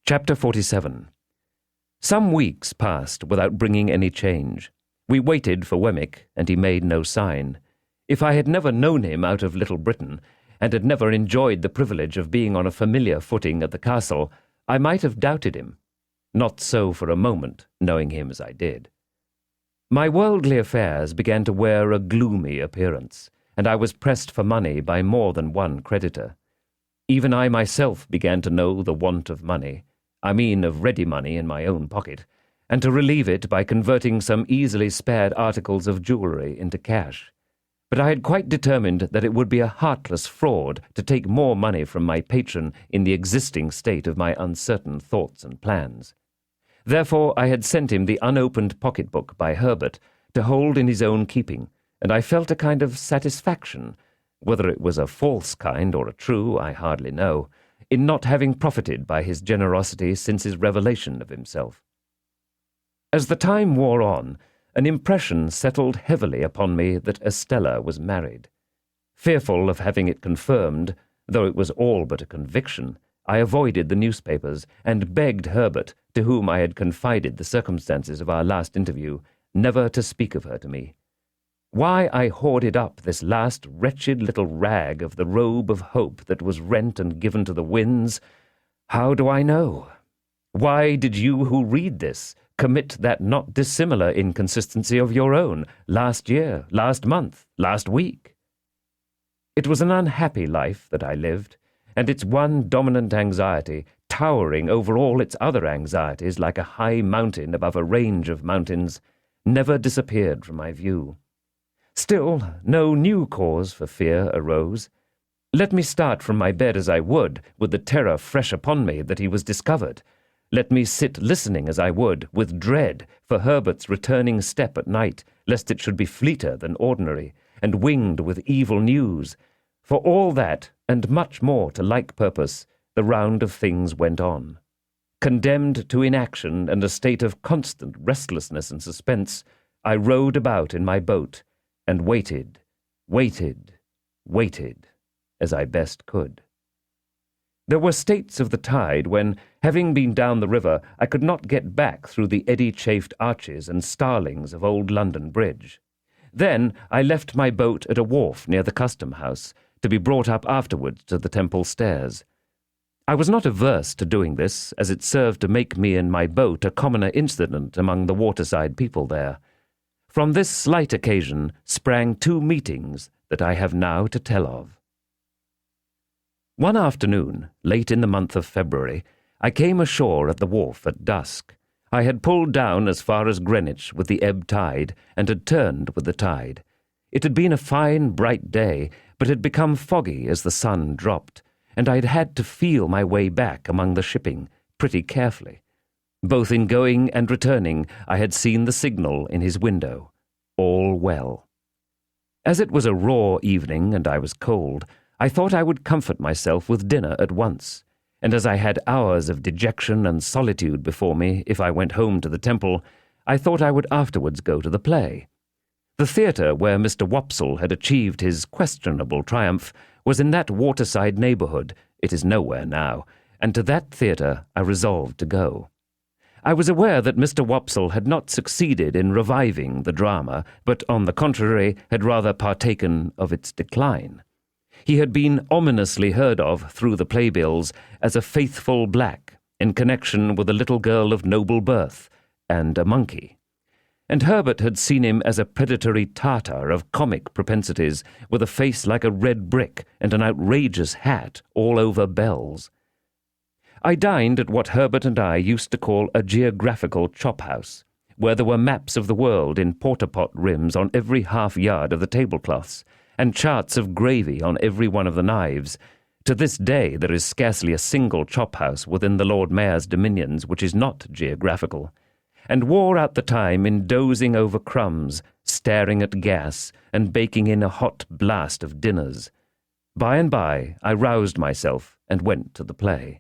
Chapter 47. Some weeks passed without bringing any change. We waited for Wemmick, and he made no sign. If I had never known him out of Little Britain, and had never enjoyed the privilege of being on a familiar footing at the castle, I might have doubted him. Not so for a moment, knowing him as I did. My worldly affairs began to wear a gloomy appearance, and I was pressed for money by more than one creditor. Even I myself began to know the want of money, I mean of ready money in my own pocket, and to relieve it by converting some easily spared articles of jewellery into cash. But I had quite determined that it would be a heartless fraud to take more money from my patron in the existing state of my uncertain thoughts and plans. Therefore I had sent him the unopened pocket-book by Herbert to hold in his own keeping, and I felt a kind of satisfaction, whether it was a false kind or a true, I hardly know, in not having profited by his generosity since his revelation of himself. As the time wore on, an impression settled heavily upon me that Estella was married. Fearful of having it confirmed, though it was all but a conviction, I avoided the newspapers and begged Herbert, to whom I had confided the circumstances of our last interview, never to speak of her to me. Why I hoarded up this last wretched little rag of the robe of hope that was rent and given to the winds, how do I know? Why did you who read this commit that not dissimilar inconsistency of your own last year, last month, last week? It was an unhappy life that I lived, and its one dominant anxiety, towering over all its other anxieties like a high mountain above a range of mountains, never disappeared from my view. Still, no new cause for fear arose. Let me start from my bed as I would, with the terror fresh upon me that he was discovered. Let me sit listening as I would, with dread, for Herbert's returning step at night, lest it should be fleeter than ordinary, and winged with evil news. For all that, and much more to like purpose, the round of things went on. Condemned to inaction and a state of constant restlessness and suspense, I rowed about in my boat, and waited, as I best could. There were states of the tide when, having been down the river, I could not get back through the eddy-chafed arches and starlings of old London Bridge. Then I left my boat at a wharf near the custom-house, to be brought up afterwards to the Temple stairs. I was not averse to doing this, as it served to make me and my boat a commoner incident among the waterside people there. From this slight occasion sprang two meetings that I have now to tell of. One afternoon, late in the month of February, I came ashore at the wharf at dusk. I had pulled down as far as Greenwich with the ebb tide, and had turned with the tide. It had been a fine, bright day, but had become foggy as the sun dropped, and I had had to feel my way back among the shipping pretty carefully. Both in going and returning, I had seen the signal in his window. All well. As it was a raw evening and I was cold, I thought I would comfort myself with dinner at once, and as I had hours of dejection and solitude before me if I went home to the Temple, I thought I would afterwards go to the play. The theatre where Mr. Wopsle had achieved his questionable triumph was in that waterside neighbourhood. It is nowhere now, and to that theatre I resolved to go. I was aware that Mr. Wopsle had not succeeded in reviving the drama, but on the contrary had rather partaken of its decline. He had been ominously heard of through the playbills as a faithful black, in connection with a little girl of noble birth, and a monkey. And Herbert had seen him as a predatory Tartar of comic propensities, with a face like a red brick and an outrageous hat all over bells. I dined at what Herbert and I used to call a geographical chop-house, where there were maps of the world in porter-pot rims on every half-yard of the tablecloths, and charts of gravy on every one of the knives. To this day there is scarcely a single chop-house within the Lord Mayor's dominions which is not geographical, and wore out the time in dozing over crumbs, staring at gas, and baking in a hot blast of dinners. By and by I roused myself and went to the play.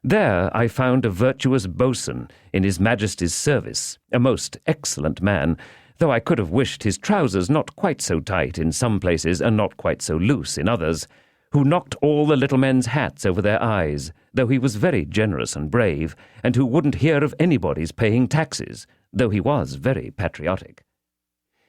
There I found a virtuous boatswain in His Majesty's service, a most excellent man, though I could have wished his trousers not quite so tight in some places and not quite so loose in others, who knocked all the little men's hats over their eyes, though he was very generous and brave, and who wouldn't hear of anybody's paying taxes, though he was very patriotic.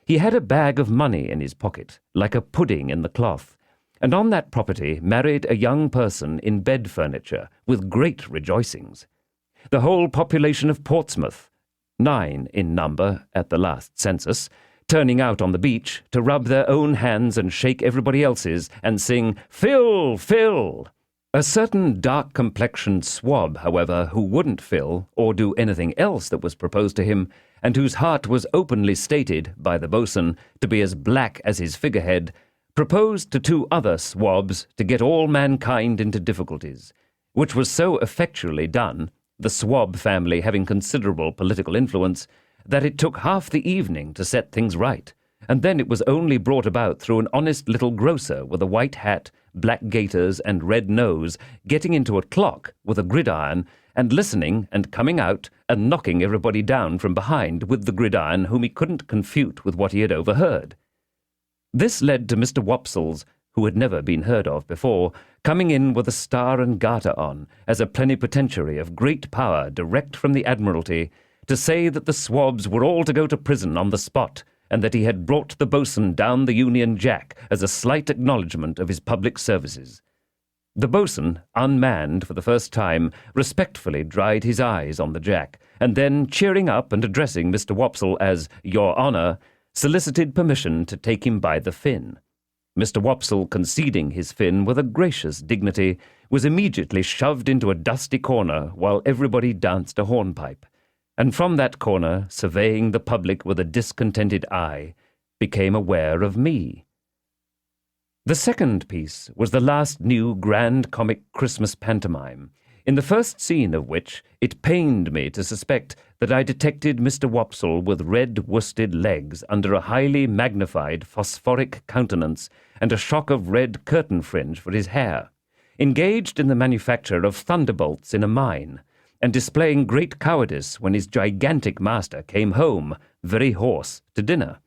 He had a bag of money in his pocket, like a pudding in the cloth, and on that property married a young person in bed furniture, with great rejoicings. The whole population of Portsmouth, 9 in number at the last census, turning out on the beach to rub their own hands and shake everybody else's and sing, "Fill, fill!" A certain dark-complexioned swab, however, who wouldn't fill or do anything else that was proposed to him, and whose heart was openly stated by the boatswain to be as black as his figurehead, proposed to 2 other swabs to get all mankind into difficulties, which was so effectually done, the swab family having considerable political influence, that it took half the evening to set things right, and then it was only brought about through an honest little grocer with a white hat, black gaiters, and red nose, getting into a clock with a gridiron, and listening and coming out and knocking everybody down from behind with the gridiron whom he couldn't confute with what he had overheard. This led to Mr. Wopsle's, who had never been heard of before, coming in with a star and garter on, as a plenipotentiary of great power direct from the Admiralty, to say that the swabs were all to go to prison on the spot, and that he had brought the boatswain down the Union Jack as a slight acknowledgment of his public services. The boatswain, unmanned for the first time, respectfully dried his eyes on the Jack, and then, cheering up and addressing Mr. Wopsle as "Your Honour," solicited permission to take him by the fin. Mr. Wopsle, conceding his fin with a gracious dignity, was immediately shoved into a dusty corner while everybody danced a hornpipe, and from that corner, surveying the public with a discontented eye, became aware of me. The second piece was the last new grand comic Christmas pantomime, in the first scene of which it pained me to suspect that I detected Mr. Wopsle with red worsted legs under a highly magnified phosphoric countenance and a shock of red curtain fringe for his hair, engaged in the manufacture of thunderbolts in a mine, and displaying great cowardice when his gigantic master came home, very hoarse, to dinner.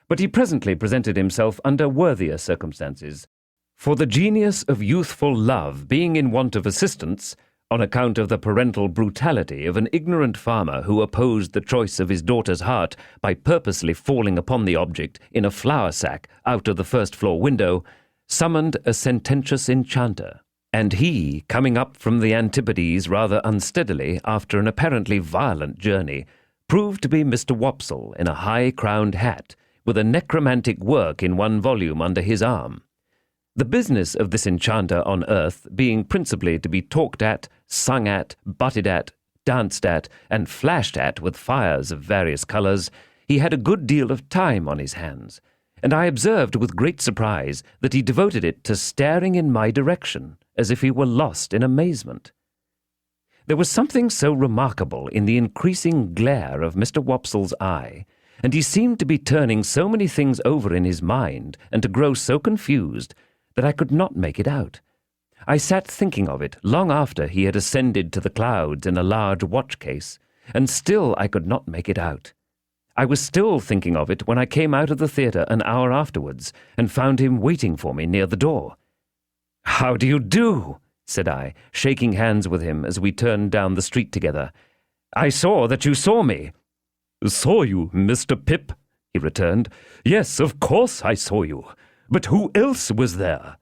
But he presently presented himself under worthier circumstances, for the genius of youthful love being in want of assistance, on account of the parental brutality of an ignorant farmer who opposed the choice of his daughter's heart by purposely falling upon the object in a flour sack out of the first-floor window, summoned a sententious enchanter, and he, coming up from the Antipodes rather unsteadily after an apparently violent journey, proved to be Mr. Wopsle in a high-crowned hat, with a necromantic work in 1 volume under his arm. The business of this enchanter on earth being principally to be talked at, sung at, butted at, danced at, and flashed at with fires of various colours, he had a good deal of time on his hands, and I observed with great surprise that he devoted it to staring in my direction, as if he were lost in amazement. There was something so remarkable in the increasing glare of Mr. Wopsle's eye, and he seemed to be turning so many things over in his mind, and to grow so confused, that I could not make it out. I sat thinking of it long after he had ascended to the clouds in a large watch-case, and still I could not make it out. I was still thinking of it when I came out of the theatre an hour afterwards, and found him waiting for me near the door. "How do you do?" said I, shaking hands with him as we turned down the street together. "I saw that you saw me." "Saw you, Mr. Pip?" he returned. "Yes, of course I saw you. But who else was there?"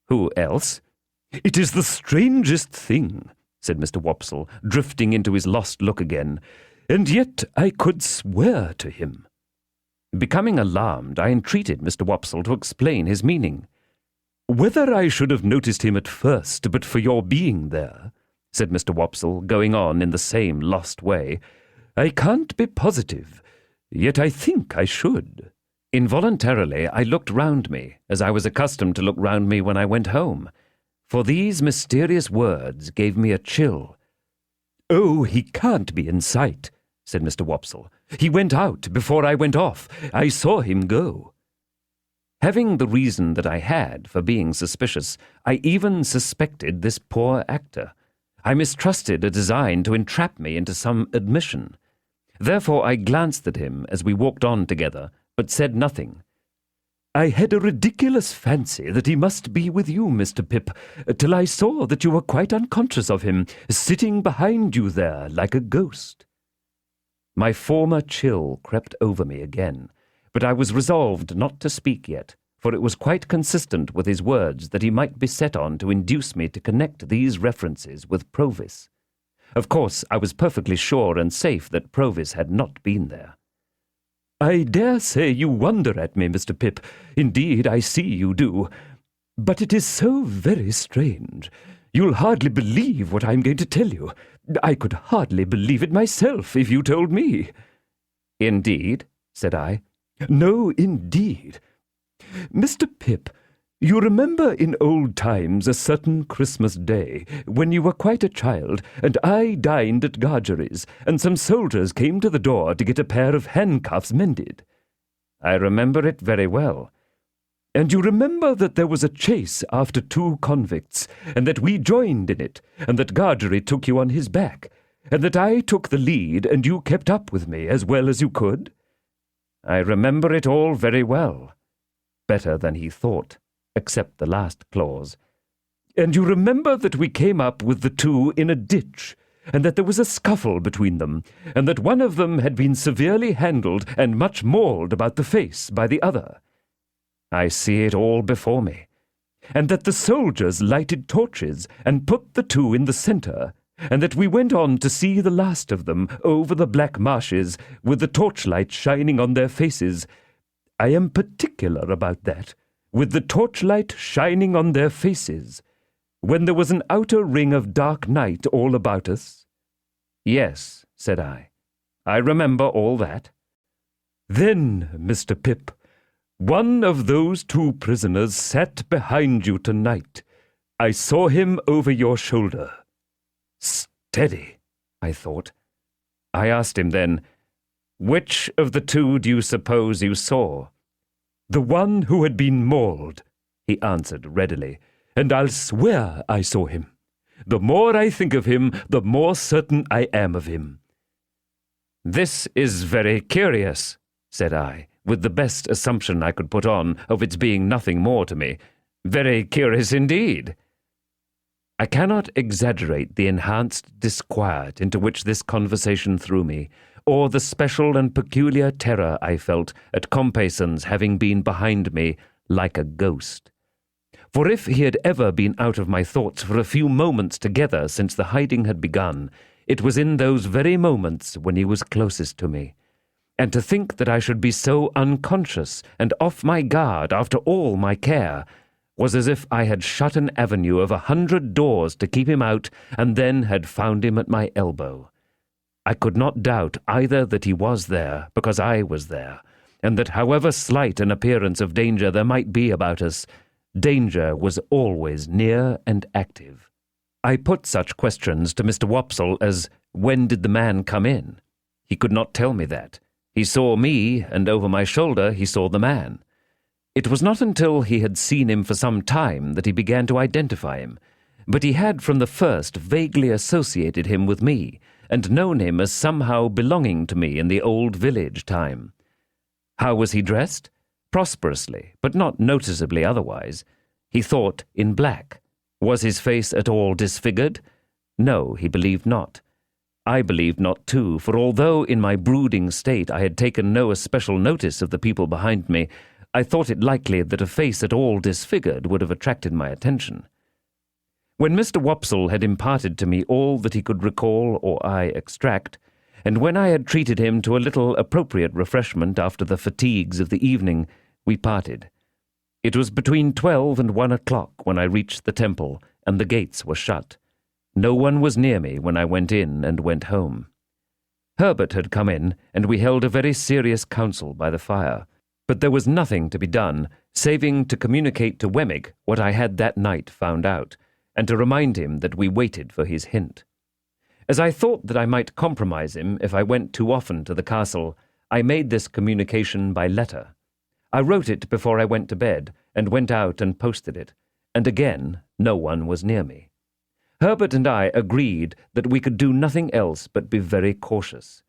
"Who else?" "It is the strangest thing," said Mr. Wopsle, drifting into his lost look again, "and yet I could swear to him." Becoming alarmed, I entreated Mr. Wopsle to explain his meaning. "Whether I should have noticed him at first but for your being there," said Mr. Wopsle, going on in the same lost way, "I can't be positive, yet I think I should." Involuntarily I looked round me, as I was accustomed to look round me when I went home, for these mysterious words gave me a chill. "Oh, he can't be in sight," said Mr. Wopsle. "He went out before I went off. I saw him go." Having the reason that I had for being suspicious, I even suspected this poor actor. I mistrusted a design to entrap me into some admission. Therefore I glanced at him as we walked on together, but said nothing. I had a ridiculous fancy that he must be with you, Mr. Pip, till I saw that you were quite unconscious of him, sitting behind you there like a ghost." My former chill crept over me again, but I was resolved not to speak yet, for it was quite consistent with his words that he might be set on to induce me to connect these references with Provis. Of course, I was perfectly sure and safe that Provis had not been there. "I dare say you wonder at me, Mr. Pip. Indeed, I see you do. But it is so very strange. You'll hardly believe what I'm going to tell you. I could hardly believe it myself if you told me." "Indeed?" said I. "No, indeed. Mr. Pip, you remember in old times a certain Christmas day, when you were quite a child, and I dined at Gargery's, and some soldiers came to the door to get a pair of handcuffs mended?" "I remember it very well." "And you remember that there was a chase after 2 convicts, and that we joined in it, and that Gargery took you on his back, and that I took the lead and you kept up with me as well as you could?" "I remember it all very well." Better than he thought, except the last clause. "And you remember that we came up with the 2 in a ditch, and that there was a scuffle between them, and that one of them had been severely handled and much mauled about the face by the other?" "I see it all before me." "And that the soldiers lighted torches and put the 2 in the centre, and that we went on to see the last of them over the black marshes with the torchlight shining on their faces. I am particular about that, with the torchlight shining on their faces, when there was an outer ring of dark night all about us?" "Yes," said I. "I remember all that." "Then, Mr. Pip, one of those 2 prisoners sat behind you tonight. I saw him over your shoulder." Steady, I thought. I asked him then, "Which of the 2 do you suppose you saw?" "The one who had been mauled," he answered readily, "and I'll swear I saw him. The more I think of him, the more certain I am of him." "This is very curious," said I, with the best assumption I could put on of its being nothing more to me. "Very curious indeed." I cannot exaggerate the enhanced disquiet into which this conversation threw me, or the special and peculiar terror I felt at Compayson's having been behind me like a ghost. For if he had ever been out of my thoughts for a few moments together since the hiding had begun, it was in those very moments when he was closest to me. And to think that I should be so unconscious and off my guard after all my care was as if I had shut an avenue of 100 doors to keep him out and then had found him at my elbow. I could not doubt either that he was there because I was there, and that however slight an appearance of danger there might be about us, danger was always near and active. I put such questions to Mr. Wopsle as, "When did the man come in?" He could not tell me that. He saw me, and over my shoulder he saw the man. It was not until he had seen him for some time that he began to identify him, but he had from the first vaguely associated him with me, and known him as somehow belonging to me in the old village time. How was he dressed? Prosperously, but not noticeably otherwise. He thought in black. Was his face at all disfigured? No, he believed not. I believed not too, for although in my brooding state I had taken no especial notice of the people behind me, I thought it likely that a face at all disfigured would have attracted my attention. When Mr. Wopsle had imparted to me all that he could recall or I extract, and when I had treated him to a little appropriate refreshment after the fatigues of the evening, we parted. It was between 12 and 1 o'clock when I reached the temple, and the gates were shut. No one was near me when I went in and went home. Herbert had come in, and we held a very serious council by the fire. But there was nothing to be done, saving to communicate to Wemmick what I had that night found out, and to remind him that we waited for his hint. As I thought that I might compromise him if I went too often to the castle, I made this communication by letter. I wrote it before I went to bed, and went out and posted it, and again no one was near me. Herbert and I agreed that we could do nothing else but be very cautious.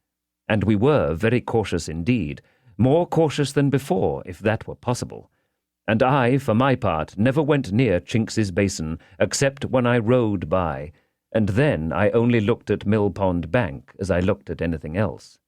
And we were very cautious indeed, more cautious than before, if that were possible. and I, for my part, never went near Chinks's basin except when I rode by, and then I only looked at Mill Pond Bank as I looked at anything else.